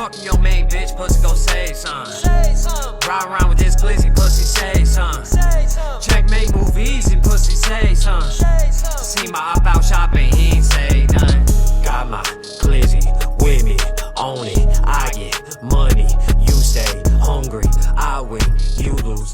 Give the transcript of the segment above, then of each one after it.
Fucking your main bitch, pussy gon' say something. Ride around with this glizzy, pussy say something. Checkmate, move easy, pussy say something. See my op out shopping, he ain't say nothing. Got my glizzy with me, own it. I get money, you stay hungry. I win, you lose.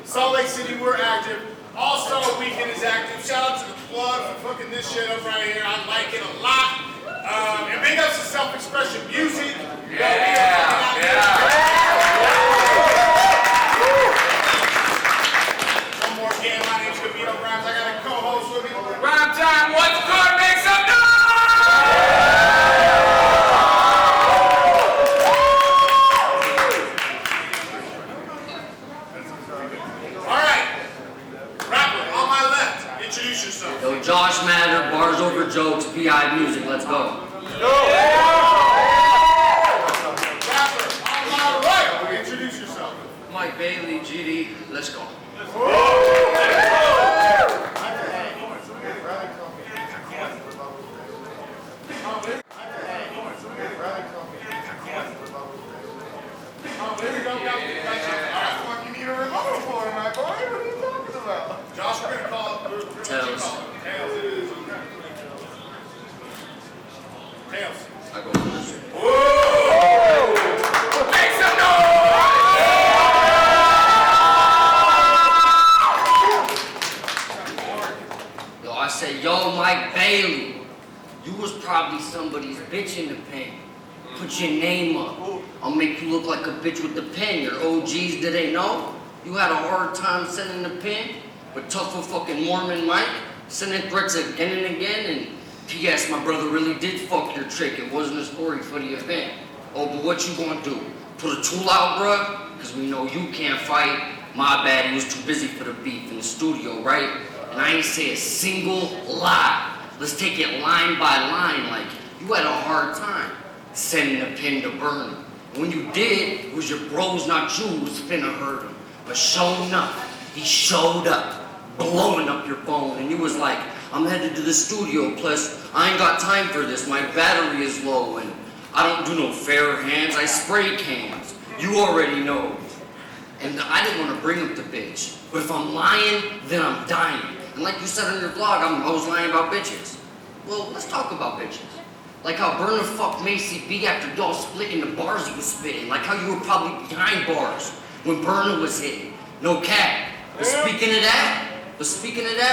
Salt Lake City, we're active. All-Star Weekend is active. Shout out to the plug for fucking this shit up right here. I like it a lot. And big ups to Self-Expression Music. One more again, my name's Gavino Grimes. I got a co-host with me. Rhyme time, what's good? Make some noise! Introduce yourself. Yo, Josh Matter, Bars Over Jokes, PI Music, let's go. Rapper, on my right. Introduce yourself. Mike Bailey, GD, let's go. Josh, we're gonna call Tails. Tails, it is. Tails. I go first. Whoa! Make some noise! Yo, I said, yo, Mike Bailey, you was probably somebody's bitch in the pen. Put your name up. I'll make you look like a bitch with the pen. Your OGs, did they know? You had a hard time sending the pen? But tough for fucking Mormon Mike, sending threats again and again, and P.S. my brother really did fuck your chick. It wasn't a story for the event. Oh, but what you gonna do? Put a tool out, bruh? Cause we know you can't fight. My bad, he was too busy for the beef in the studio, right? And I ain't say a single lie. Let's take it line by line, like you had a hard time sending the pen to burn. When you did, it was your bros, not you, who was finna hurt him. But sure enough, he showed up, blowing up your phone, and you was like, I'm headed to the studio, plus I ain't got time for this, my battery is low, and I don't do no fair hands, I spray cans. You already know. And I didn't want to bring up the bitch, but if I'm lying, then I'm dying. And like you said on your vlog, I was lying about bitches. Well, let's talk about bitches. Like how Burner fucked Macy B after y'all splitting the bars he was spitting. Like how you were probably behind bars when Burner was hitting. No cap. But speaking of that,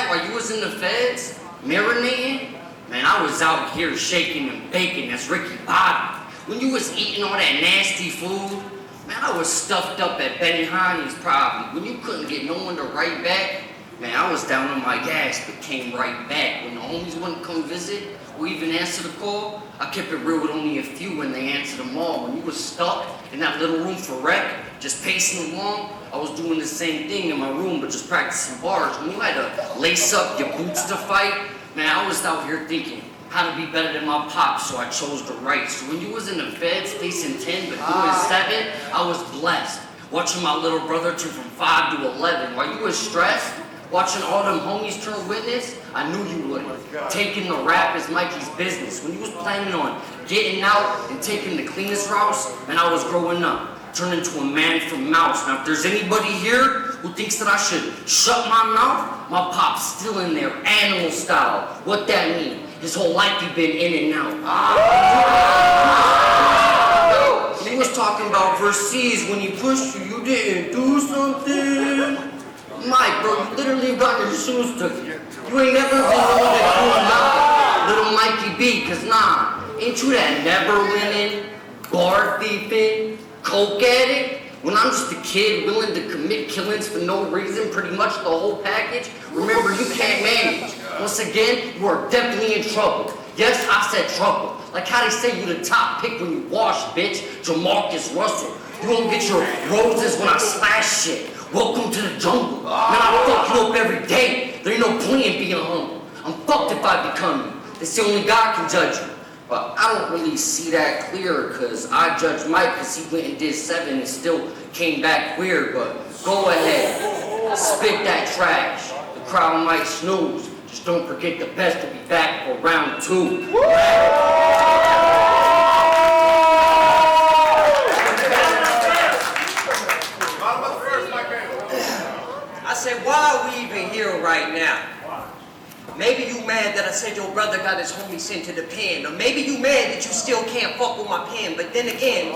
while you was in the feds, marinating, man, I was out here shaking and baking. That's Ricky Bobby. When you was eating all that nasty food, man, I was stuffed up at Benihani's probably. When you couldn't get no one to write back, man, I was down on my gas but came right back. When the homies wouldn't come visit or even answer the call, I kept it real with only a few when they answered them all. When you was stuck in that little room for rec, just pacing along, I was doing the same thing in my room but just practicing bars. When you had to lace up your boots to fight, man, I was out here thinking how to be better than my pops, so I chose to write. So when you was in the feds facing 10 but doing 7, I was blessed. Watching my little brother turn from 5 to 11. While you was stressed, watching all them homies turn witness, I knew you wouldn't. Taking the rap is Mikey's business. When you was planning on getting out and taking the cleanest routes, man, I was growing up. Turn into a man from Mouse. Now, if there's anybody here who thinks that I should shut my mouth, my pop's still in there, animal style. What that mean? His whole life he been in and out. He was talking about overseas when he pushed you, you didn't do something. Mike, bro, you literally got your shoes took. You ain't never been able to do nothing. Little Mikey B, cause nah, ain't you that never winning, bar thieving, coke addict? When I'm just a kid willing to commit killings for no reason, pretty much the whole package, remember you can't manage. Once again, you are definitely in trouble. Yes, I said trouble. Like how they say you the top pick when you wash, bitch. Jamarcus Russell. You won't get your roses when I slash shit. Welcome to the jungle. Man, I fuck you up every day. There ain't no point in being humble. I'm fucked if I become you. That's the only God can judge you. But I don't really see that clear because I judge Mike because he went and did 7 and still came back queer. But go ahead, spit that trash. The crowd might snooze. Just don't forget the best to be back for round 2. I said, why are we even here right now? Maybe you mad that I said your brother got his homie sent to the pen, or maybe you mad that you still can't fuck with my pen, but then again,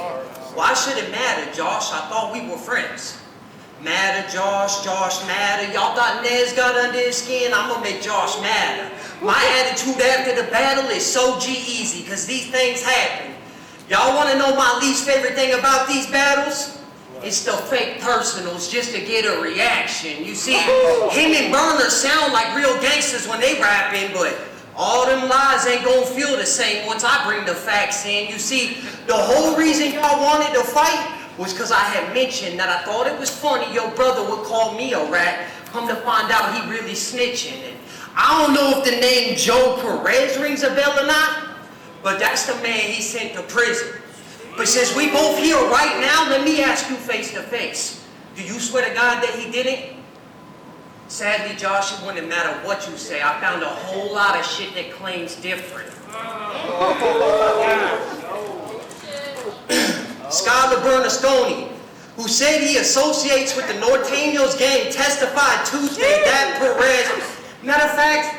why should it matter, Josh? I thought we were friends. Matter, Josh, matter. Y'all thought Nez got under his skin? I'm gonna make Josh matter. My attitude after the battle is so G-easy, because these things happen. Y'all wanna know my least favorite thing about these battles? It's the fake personals just to get a reaction. You see, him and Burner sound like real gangsters when they rapping, but all them lies ain't gonna feel the same once I bring the facts in. You see, the whole reason y'all wanted to fight was because I had mentioned that I thought it was funny your brother would call me a rat. Come to find out he really snitching. And I don't know if the name Joe Perez rings a bell or not, but that's the man he sent to prison. But since we both here right now, let me ask you face to face. Do you swear to God that he didn't? Sadly, Josh, it wouldn't matter what you say. I found a whole lot of shit that claims different. Skylar Bernasconi, who said he associates with the Norteños gang, testified Tuesday that Perez. Matter of fact,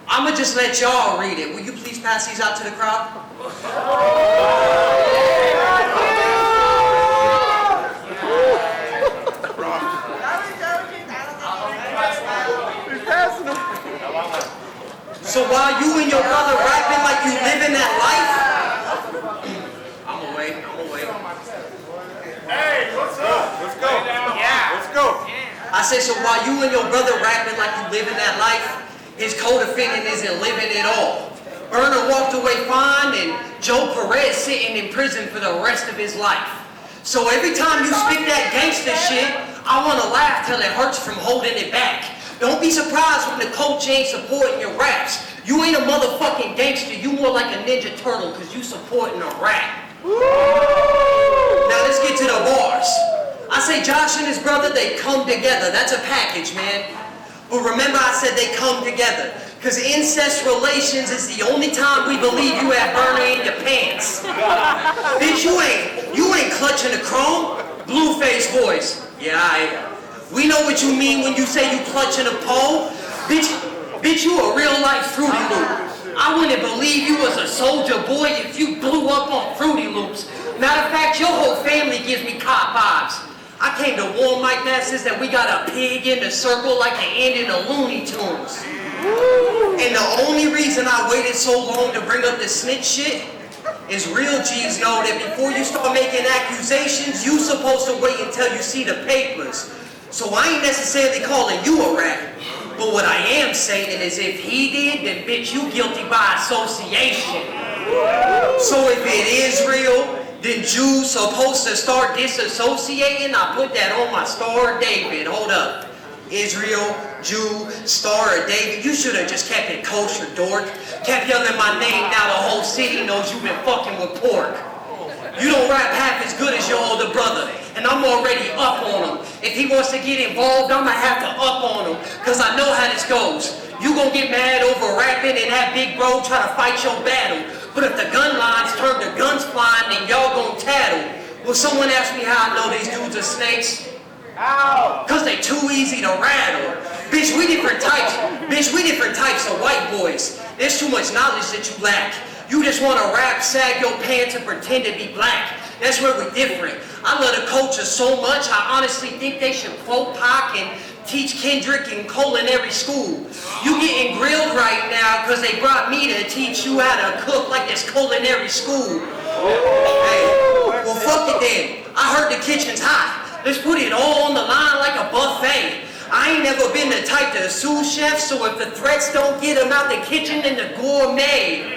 I'ma just let y'all read it. Will you please pass these out to the crowd? So while you and your brother rapping like you living that life, I'm away. Hey, what's up? Let's go. Yeah. Let's go. I said, so while you and your brother rapping like you living that life, his co-defendant isn't living it all. Burner walked away fine, and Joe Perez sitting in prison for the rest of his life. So every time you spit that gangster shit, I want to laugh till it hurts from holding it back. Don't be surprised when the coach ain't supporting your raps. You ain't a motherfucking gangster, you more like a Ninja Turtle because you supporting a rap. Now let's get to the bars. I say Josh and his brother, they come together. That's a package, man. But remember I said they come together. Because incest relations is the only time we believe you have Burner in your pants. Bitch, you ain't clutching the chrome. Blueface voice. Yeah, we know what you mean when you say you clutching a pole. Bitch, you a real life Fruity Loop. I wouldn't believe you was a soldier boy if you blew up on Fruity Loops. Matter of fact, your whole family gives me cop vibes. I came to warn Mike Masters that we got a pig in the circle like the end in the Looney Tunes. And the only reason I waited so long to bring up the snitch shit is real G's know that before you start making accusations, you supposed to wait until you see the papers. So I ain't necessarily calling you a rat. But what I am saying is if he did, then bitch, you guilty by association. So if it is real, then Jews supposed to start disassociating? I put that on my Star of David. Hold up. Israel, Jew, Star of David. You should have just kept it kosher, dork. Kept yelling my name, now the whole city knows you've been fucking with pork. You don't rap half as good as your older brother, and I'm already up on him. If he wants to get involved, I'ma have to up on him, cause I know how this goes. You gon' get mad over rapping and have big bro try to fight your battle. But if the gun lines turn to guns flying, then y'all gon' tattle. Will someone ask me how I know these dudes are snakes? Ow. Cause they too easy to rattle. Bitch, we different types of white boys. There's too much knowledge that you lack. You just wanna rap, sag your pants, and pretend to be black. That's where we're different. I love the culture so much, I honestly think they should quote Pac and teach Kendrick in culinary school. You getting grilled right now because they brought me to teach you how to cook like this culinary school. Hey, well fuck it then. I heard the kitchen's hot. Let's put it all on the line like a buffet. I ain't never been the type to sue chefs, so if the threats don't get them out the kitchen, then the gourmet.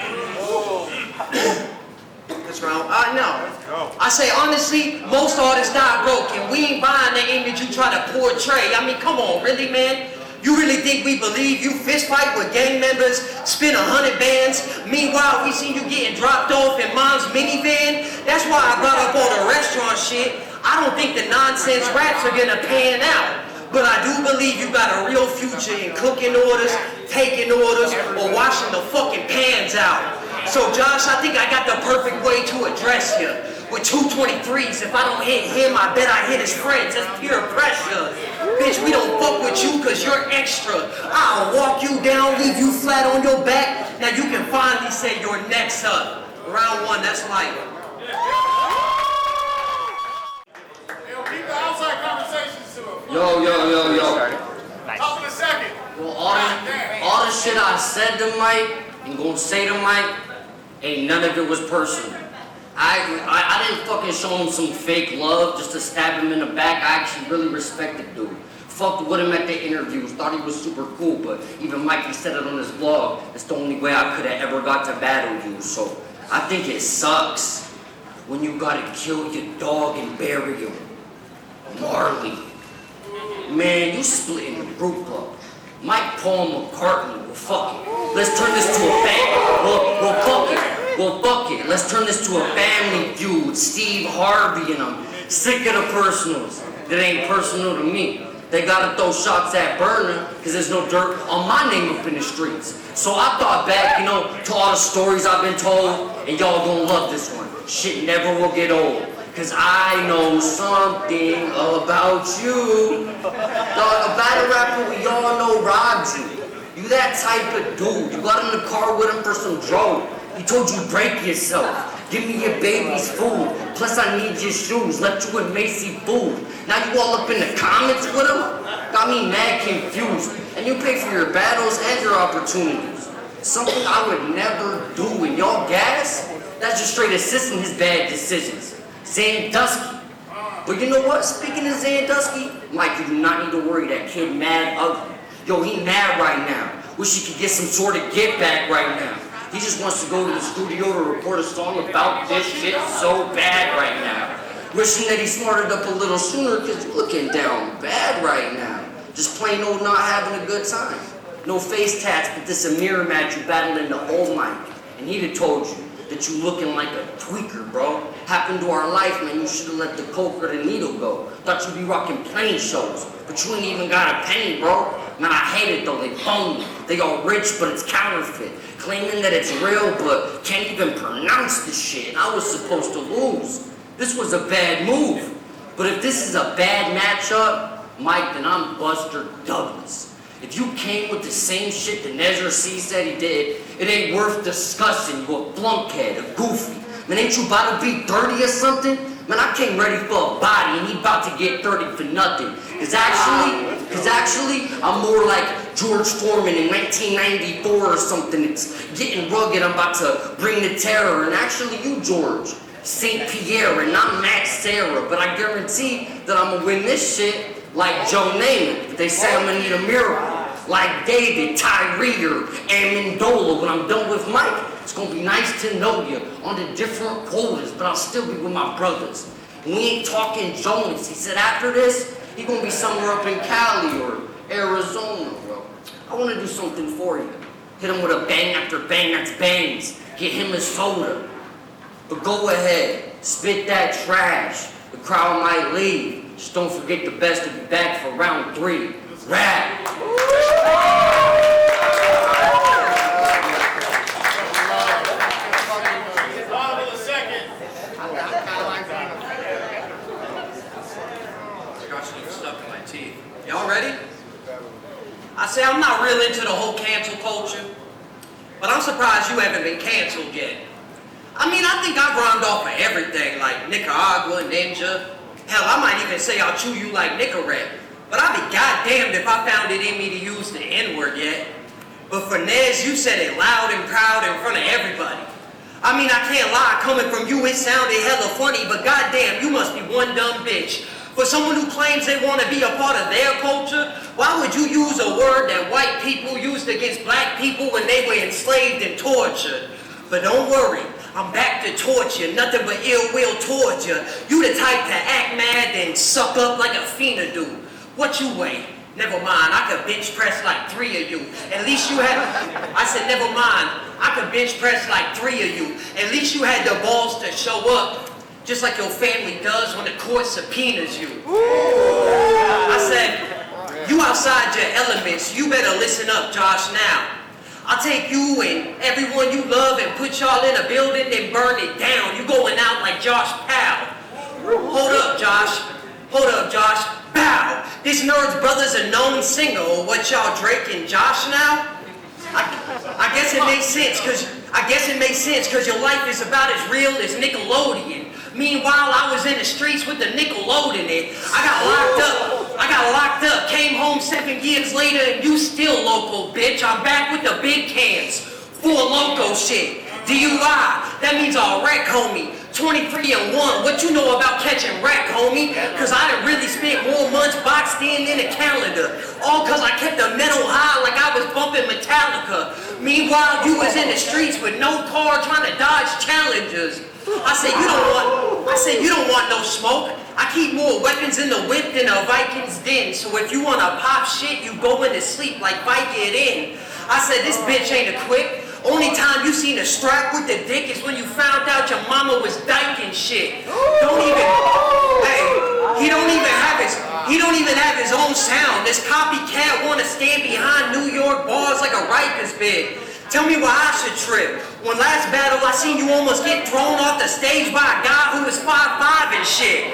What's wrong? No. I say honestly, most artists die broke, and we ain't buying the image you try to portray. I mean, come on, really, man? You really think we believe you fist fight with gang members, spend 100 bands? Meanwhile, we seen you getting dropped off in mom's minivan? That's why I brought up all the restaurant shit. I don't think the nonsense raps are gonna pan out. But I do believe you got a real future in cooking orders, taking orders, or washing the fucking pans out. So Josh, I think I got the perfect way to address you. With 223s, if I don't hit him, I bet I hit his friends. That's peer pressure. Bitch, we don't fuck with you cause you're extra. I'll walk you down, leave you flat on your back. Now you can finally say you're next up. Round one, that's light. Keep the outside conversations to it. Yo. Top of the second. Well, all the shit I said to Mike and gonna say to Mike, ain't none of it was personal. I didn't fucking show him some fake love just to stab him in the back. I actually really respected dude. Fucked with him at the interviews, thought he was super cool, but even Mikey said it on his blog. That's the only way I could have ever got to battle you. So I think it sucks when you gotta kill your dog and bury him. Marley. Man, you splitting the group up. Mike Paul McCartney, well fuck it. Let's turn this to a Well, fuck it. Let's turn this to a family feud. Steve Harvey and I'm sick of the personals. That ain't personal to me. They gotta throw shots at Burner because there's no dirt on my name up in the streets. So I thought back, to all the stories I've been told, and y'all gonna love this one. Shit never will get old. Cause I know something about you. Dog, a battle rapper we all know robbed you. You that type of dude. You got in the car with him for some dope. He told you break yourself. Give me your baby's food. Plus I need your shoes. Left you with Macy food. Now you all up in the comments with him? Got me mad confused. And you pay for your battles and your opportunities. Something I would never do. And y'all gas? That's just straight assisting his bad decisions. Sandusky. But you know what? Speaking of Sandusky, Mike, you do not need to worry. That kid mad ugly. Yo, he mad right now. Wish he could get some sort of get back right now. He just wants to go to the studio to record a song about this shit so bad right now. Wishing that he smarted up a little sooner because you're looking down bad right now. Just plain old not having a good time. No face tats, but this a mirror match you battling the old Mike. And he'd have told you that you looking like a tweaker, bro. Happened to our life, man, you should have let the coke or the needle go. Thought you'd be rocking plenty shows, but you ain't even got a penny, bro. Man, I hate it though, they phony. They all rich, but it's counterfeit. Claiming that it's real, but can't even pronounce the shit. And I was supposed to lose. This was a bad move. But if this is a bad matchup, Mike, then I'm Buster Douglas. If you came with the same shit that Nezra C said he did, it ain't worth discussing. You a flunkhead, a goofy. Man, ain't you about to be 30 or something? Man, I came ready for a body and he about to get 30 for nothing. Cause actually, I'm more like George Foreman in 1994 or something. It's getting rugged, I'm about to bring the terror. And actually you, George, St. Pierre, and I'm Matt Sarah. But I guarantee that I'm gonna win this shit like Joe Namath. But they say I'm gonna need a miracle. Like David, Tyree, or Amendola. When I'm done with Mike, it's gonna be nice to know you on the different quotas, but I'll still be with my brothers. And we ain't talking Jonas. He said after this, he gonna be somewhere up in Cali or Arizona, bro. I wanna do something for you. Hit him with a bang after bang, that's bangs. Get him a soda. But go ahead, spit that trash. The crowd might leave. Just don't forget the best will be back for round 3. Rap! Y'all ready? I say I'm not real into the whole cancel culture, but I'm surprised you haven't been canceled yet. I mean, I think I've rhymed off of everything, like Nicaragua, Ninja. Hell, I might even say I'll chew you like Nicorette. But I'd be goddamned if I found it in me to use the N-word yet. But for Nez, you said it loud and proud in front of everybody. I mean, I can't lie, coming from you, it sounded hella funny, but goddamn, you must be one dumb bitch. For someone who claims they want to be a part of their culture, why would you use a word that white people used against black people when they were enslaved and tortured? But don't worry, I'm back to torture, nothing but ill will towards you. You the type to act mad and suck up like a fiend do. What you weigh? Never mind, I could bench press like 3 of you. At least you had, I said, never mind, I could bench press like 3 of you. At least you had the balls to show up, just like your family does when the court subpoenas you. I said, you outside your elements, you better listen up, Josh, now. I'll take you and everyone you love and put y'all in a building and burn it down. You going out like Josh Powell. Hold up, Josh. Hold up, Josh. Bow. This nerd's brother's a known singer, or what y'all Drake and Josh now? I guess it makes sense, cause your life is about as real as Nickelodeon. Meanwhile, I was in the streets with the Nickelodeon it. I got locked up, came home 7 years later, and you still local, bitch. I'm back with the big cans. Full loco shit. DUI, that means I'll wreck, homie. 23 and 1, what you know about catching wreck, homie? Cause I done really spent more months boxed in a calendar. All cause I kept the metal high like I was bumping Metallica. Meanwhile, you was in the streets with no car trying to dodge challengers. I said, you don't want no smoke. I keep more weapons in the whip than a Viking's den. So if you wanna pop shit, you go into sleep like Vicodin. I said, this bitch ain't equipped. Only time you seen a strap with the dick is when you found out your mama was dyking shit. He don't even have his own sound. This copycat wanna stand behind New York bars like a Rikers bid. Tell me why I should trip. When last battle I seen you almost get thrown off the stage by a guy who was 5'5" and shit.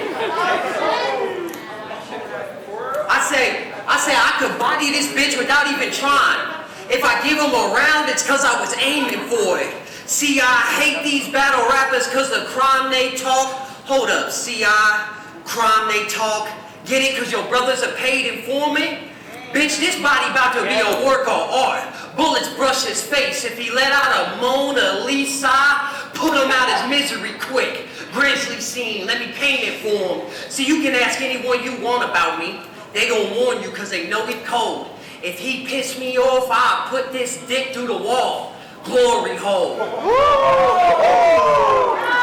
I say I could body this bitch without even trying. If I give him a round, it's cause I was aiming for it. See, I hate these battle rappers cause the crime they talk. Hold up, crime they talk. Get it cause your brother's a paid informant? Bitch, this body about to be a work of art. Bullets brush his face. If he let out a Mona Lisa, put him out his misery quick. Grisly scene, let me paint it for him. See, you can ask anyone you want about me. They gon' warn you cause they know it cold. If he pissed me off, I'll put this dick through the wall. Glory hole.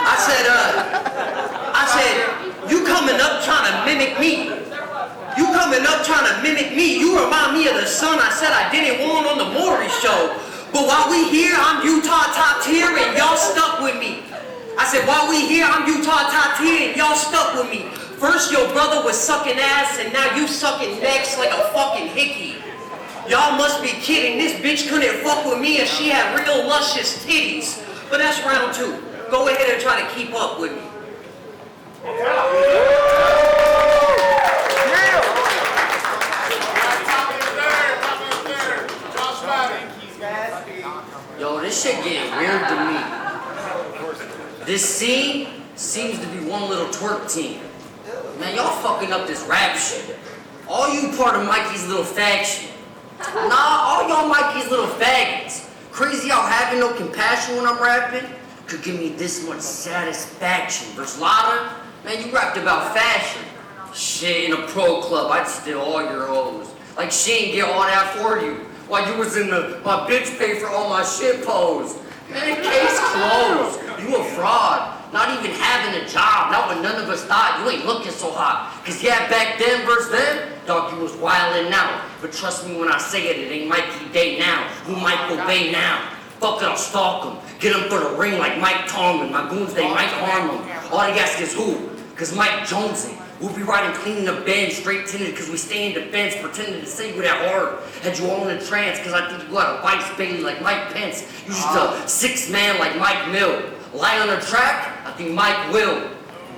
I said, you coming up trying to mimic me. You remind me of the son I said I didn't want on the Maury show. But while we here, I'm Utah top tier and y'all stuck with me. I said, while we here, I'm Utah top tier and y'all stuck with me. First your brother was sucking ass and now you sucking necks like a fucking hickey. Y'all must be kidding, this bitch couldn't fuck with me if she had real luscious titties. But that's round 2. Go ahead and try to keep up with me. Yo, this shit getting weird to me. This scene seems to be one little twerk team. Man, y'all fucking up this rap shit. All you part of Mikey's little faction. Nah, all y'all Mikey's little faggots. Crazy how having no compassion when I'm rapping could give me this much satisfaction. Versus Lotta, man, you rapped about fashion. Shit, in a pro club, I'd steal all your hoes. Like she ain't get all that for you. While you was in my bitch pay for all my shit pose. Man, case closed. You a fraud. Not even having a job. Not when none of us thought you ain't looking so hot. Cause yeah, back then versus then, dog, you was wildin' out. But trust me when I say it, it ain't Mikey Day now. Who Michael Bay now? Fuck it, I'll stalk him. Get him for the ring like Mike Tomlin. My goons, they might harm him. All they ask is who? Cause Mike Jonesy. We'll be riding cleaning the bed, straight tinted, cause we stay in defense, pretending to say you that hard. Had you all in a trance, cause I think you got a vice baby like Mike Pence. You just a 6-man like Mike Mill. Lie on the track, I think Mike will.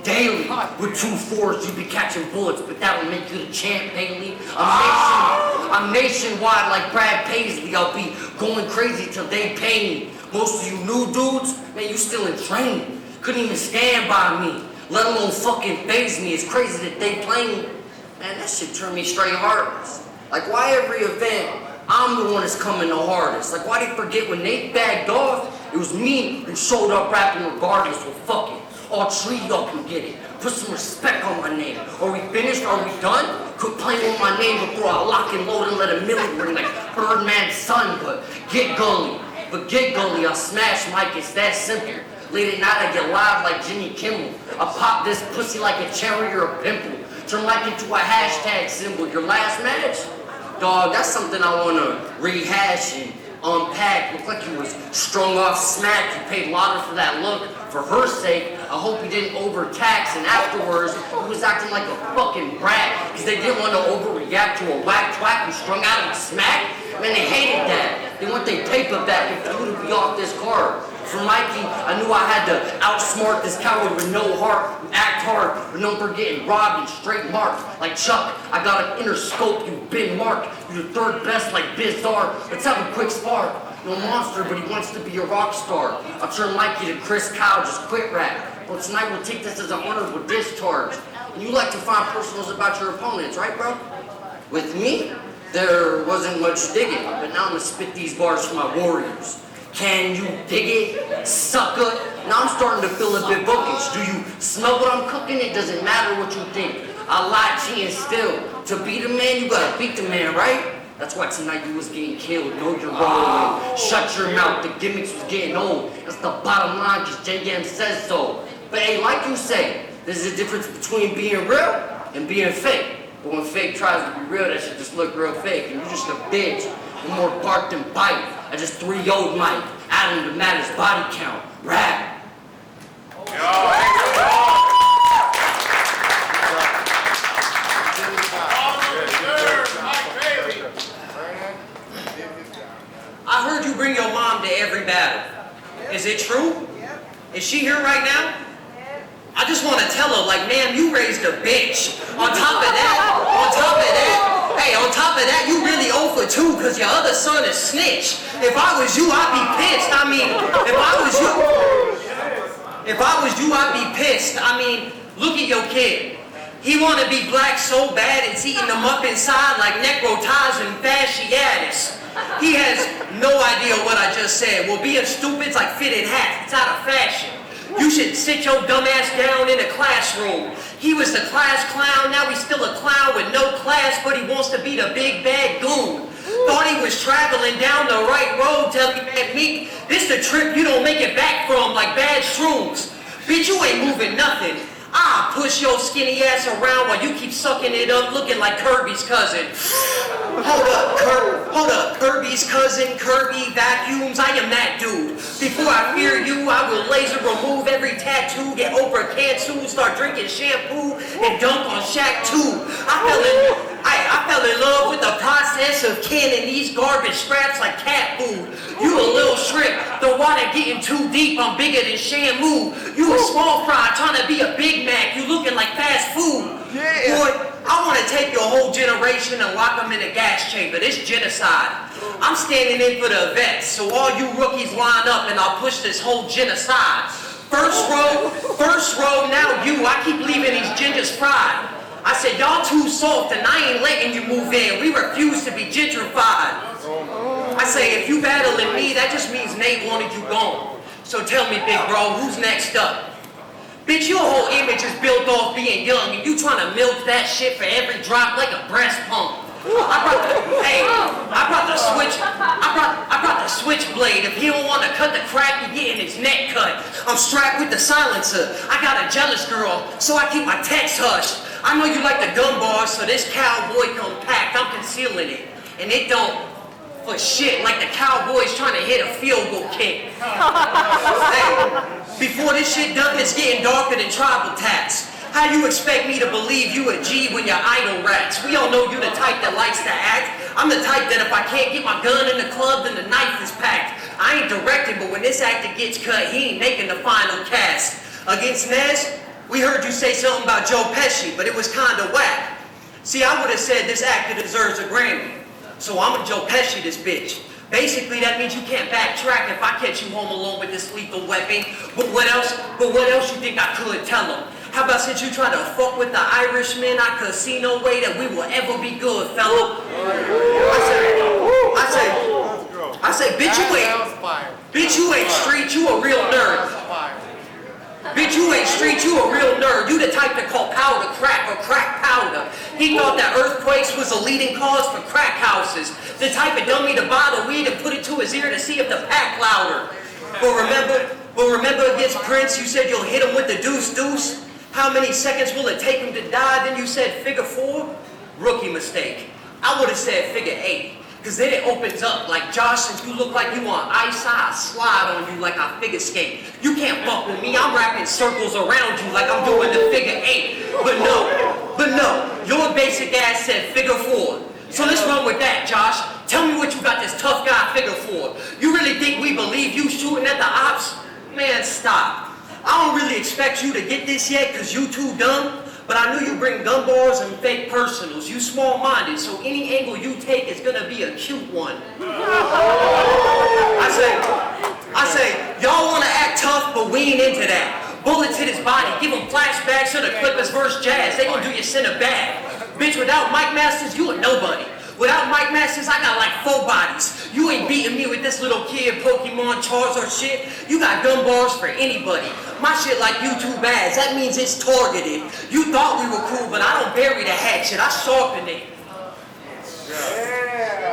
Daily, with 2 4s, you be catching bullets, but that'll make you the champ, Bailey. I'm nationwide like Brad Paisley. I'll be going crazy till they pay me. Most of you new dudes, man, you still in training. Couldn't even stand by me. Let alone fucking faze me. It's crazy that they play me. Man, that shit turned me straight heartless. Like, why every event, I'm the one that's coming the hardest? Like, why they forget when they bagged off, it was me who showed up rapping regardless. Well, fuck it. All 3 y'all can get it. Put some respect on my name. Are we finished? Are we done? Quit playing with my name before I lock and load and let a million ring like Birdman's son. But get gully. I'll smash Mike. It's that simple. Late at night, I get live like Jimmy Kimmel. I pop this pussy like a cherry or a pimple. Turn Mike into a hashtag symbol. Your last match? Dog, that's something I wanna rehash and unpack. Looked like you was strung off smack. You paid Lotta for that look. For her sake, I hope he didn't overtax, and afterwards, he was acting like a fucking brat, because they didn't want to overreact to a whack twat who strung out and smack. Man, they hated that. They want their paper back and for you to be off this card. For Mikey, I knew I had to outsmart this coward with no heart, who act hard, but known for getting robbed and straight marked. Like Chuck, I got an inner scope, you've been marked. You're the third best like Bizarre. Let's have a quick spark. No monster, but he wants to be a rock star. I'll turn Mikey to Chris Kyle, just quit rap. But tonight we'll take this as an honorable discharge. And you like to find personals about your opponents, right, bro? With me, there wasn't much digging, but now I'm gonna spit these bars for my warriors. Can you dig it, sucker? Now I'm starting to feel a bit bookish. Do you smell what I'm cooking? It doesn't matter what you think. I lie, cheat, and still. To beat a man, you gotta beat the man, right? That's why tonight you was getting killed. Know your role and shut your mouth. The gimmicks was getting old. That's the bottom line, cause JM says so. But hey, like you say, there's a difference between being real and being fake. But when fake tries to be real, that shit just look real fake. And you just a bitch. You're more bark than bite. I just 3-0'd Mike. Adding to Matt's body count. Rap. I heard you bring your mom to every battle. Is it true? Is she here right now? I just want to tell her, like, man, you raised a bitch. On top of that, you really 0 for 2 because your other son is snitch. If I was you, I'd be pissed. I mean, if I was you, I'd be pissed. I mean, look at your kid. He want to be black so bad it's eating him up inside like necrotizing fasciitis. He has no idea what I just said. Well, being stupid's like fitted hats. It's out of fashion. You should sit your dumb ass down in a classroom. He was the class clown, now he's still a clown with no class, but he wants to be the big bad goon. Thought he was traveling down the right road till he met me. This the trip you don't make it back from like bad shrooms. Bitch, you ain't moving nothing. I'll push your skinny ass around while you keep sucking it up looking like Kirby's cousin. Hold up, Kirby's cousin, Kirby vacuums, I am that dude. Before I fear you, I will laser remove every tattoo, get over cancer, start drinking shampoo, and dunk on Shaq too. I fell in love with the process of canning these garbage scraps like cat food. You a little shrimp, the water getting too deep, I'm bigger than Shamu. You a small fry trying to be a Big Mac, you looking like fast food. Yeah. Boy, I want to take your whole generation and lock them in a gas chamber. This genocide. I'm standing in for the vets, so all you rookies line up and I'll push this whole genocide. First row, now you. I keep leaving these gingers fried. I said, y'all too soft and I ain't letting you move in. We refuse to be gentrified. I say, if you battling me, that just means Nate wanted you gone. So tell me, big bro, who's next up? Bitch, your whole image is built off being young and you trying to milk that shit for every drop like a breast pump. I brought the switchblade. If he don't want to cut the crack, he getting his neck cut. I'm strapped with the silencer. I got a jealous girl, so I keep my text hushed. I know you like the gun bars, so this cowboy compact, I'm concealing it. And it don't for shit like the Cowboys trying to hit a field goal kick. Hey, before this shit done, it's getting darker than tribal tats. How you expect me to believe you a G when you're idle rats? We all know you the type that likes to act. I'm the type that if I can't get my gun in the club, then the knife is packed. I ain't directing, but when this actor gets cut, he ain't making the final cast. Against Nez, we heard you say something about Joe Pesci, but it was kinda whack. See, I would've said this actor deserves a Grammy. So I'm a Joe Pesci this bitch. Basically, that means you can't backtrack if I catch you home alone with this lethal weapon. But what else you think I could tell him? How about since you try to fuck with the Irishman, I could see no way that we will ever be good, fella. I say, bitch, you ain't street, you a real nerd. Bitch, you ain't street, you a real nerd. You the type that call powder crack or crack powder. He thought that earthquakes was a leading cause for crack houses. The type of dummy to buy the weed and put it to his ear to see if the pack louder. But remember against Prince, you said you'll hit him with the deuce. How many seconds will it take him to die? Then you said figure 4? Rookie mistake. I would have said figure 8. Cause then it opens up. Like, Josh, since you look like you on ice, I slide on you like I figure skate. You can't fuck with me, I'm wrapping circles around you like I'm doing the figure 8. But no, your basic ass said figure 4. So let's run with that, Josh. Tell me what you got this tough guy figure for. You really think we believe you shooting at the ops? Man, stop. I don't really expect you to get this yet cause you too dumb. But I knew you bring gun bars and fake personals. You small-minded, so any angle you take is gonna be a cute one. I say, y'all wanna act tough, but we ain't into that. Bullets hit his body, give him flashbacks to the Clippers versus Jazz. They gon' do your center bad. Bitch, without Mike Masters, you a nobody. Without Mike Masters, I got like 4 bodies. You ain't beating me with this little kid Pokemon Charizard shit. You got gun bars for anybody. My shit like you too bad. That means it's targeted. You thought we were cool, but I don't bury the hatchet. I sharpen it.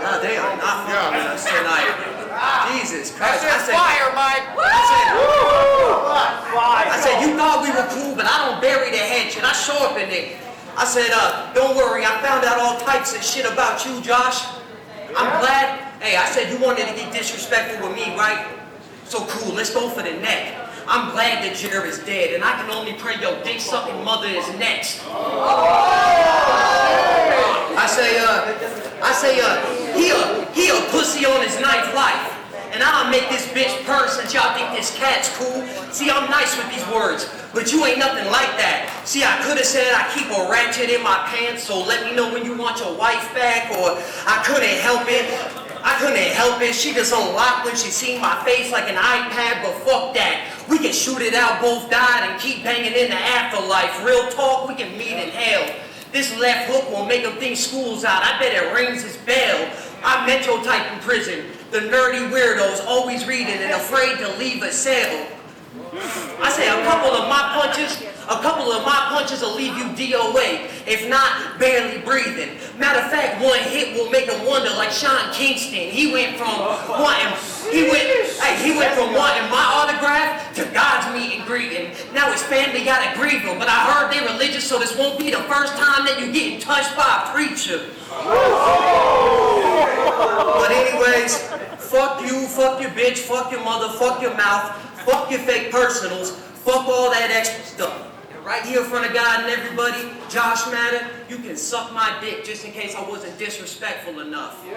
Nah, they are not fucking with us tonight. Jesus Christ. That's fire, Mike. I said, you thought we were cool, but I don't bury the hatchet. I sharpen it. I said, don't worry, I found out all types of shit about you, Josh. I'm glad. Hey, I said you wanted to get disrespectful with me, right? So cool, let's go for the neck. I'm glad that Jer is dead, and I can only pray your dick-sucking mother is next. I say, he a pussy on his 9th life. And I'll make this bitch purr since y'all think this cat's cool. See, I'm nice with these words, but you ain't nothing like that. See, I could've said I keep a ratchet in my pants, so let me know when you want your wife back, or I couldn't help it. She just unlocked when she seen my face like an iPad, but fuck that. We can shoot it out, both died, and keep banging in the afterlife. Real talk, we can meet in hell. This left hook will make them think school's out. I bet it rings his bell. I met your type in prison. The nerdy weirdos always reading and afraid to leave a cell. I say a couple of my punches will leave you DOA. If not, barely breathing. Matter of fact, one hit will make him wonder like Sean Kingston. He went from wanting my autograph to God's meet and greeting. Now his family gotta grieve him, but I heard they religious, so this won't be the first time that you getting touched by a preacher. But anyways, fuck you, fuck your bitch, fuck your mother, fuck your mouth, fuck your fake personals, fuck all that extra stuff. And right here in front of God and everybody, Josh Matter, you can suck my dick just in case I wasn't disrespectful enough. Hey,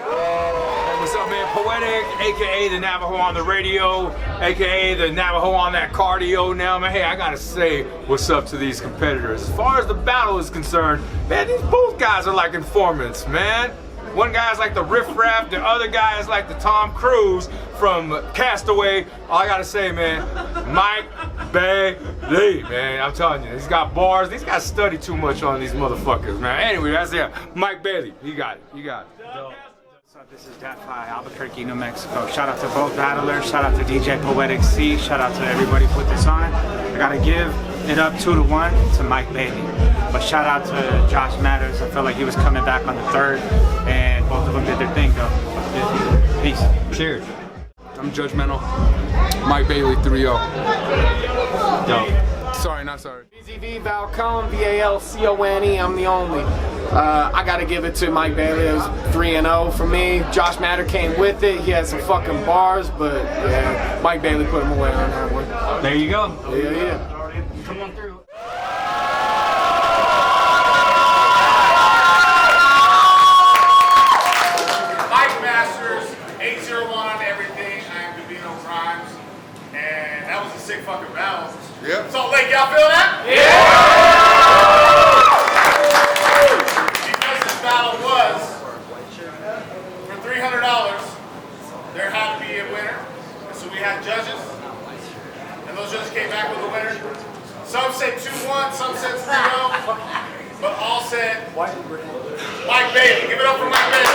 what's up, man? Poetic, aka the Navajo on the radio, aka the Navajo on that cardio now, man. Hey, I gotta say what's up to these competitors. As far as the battle is concerned, man, these both guys are like informants, man. One guy's like the Riff Raff, the other guy is like the Tom Cruise from Castaway. All I gotta say, man, Mike Bailey, man, I'm telling you, he's got bars. These guys study too much on these motherfuckers, man. Anyway, that's it. Mike Bailey, you got it, you got it. What's up, this is Deathfly, Albuquerque, New Mexico. Shout out to both battlers, shout out to DJ Poetic C, shout out to everybody who put this on. I gotta give it up 2-1 to Mike Bailey. But shout out to Josh Matters. I felt like he was coming back on the 3rd, and both of them did their thing, though. Peace. Cheers. I'm judgmental. Mike Bailey 3-0. Dope. Sorry, not sorry. BZV Valcone, V-A-L-C-O-N-E, I'm the only. I gotta give it to Mike Bailey. It was 3-0 for me. Josh Matter came with it. He had some fucking bars, but yeah, Mike Bailey put him away on that one. There you go. Yeah. Come on through. Mike Masters, 8-0-1 on everything. I am Davino Grimes. And that was a sick fucking battle. Yep. Salt Lake, y'all feel that? Because this battle was for $300, there had to be a winner. And so we had judges. And those judges came back with a winner. Some said 2-1, some said 3-0. But all said Mike Bailey. Give it up for Mike Bailey.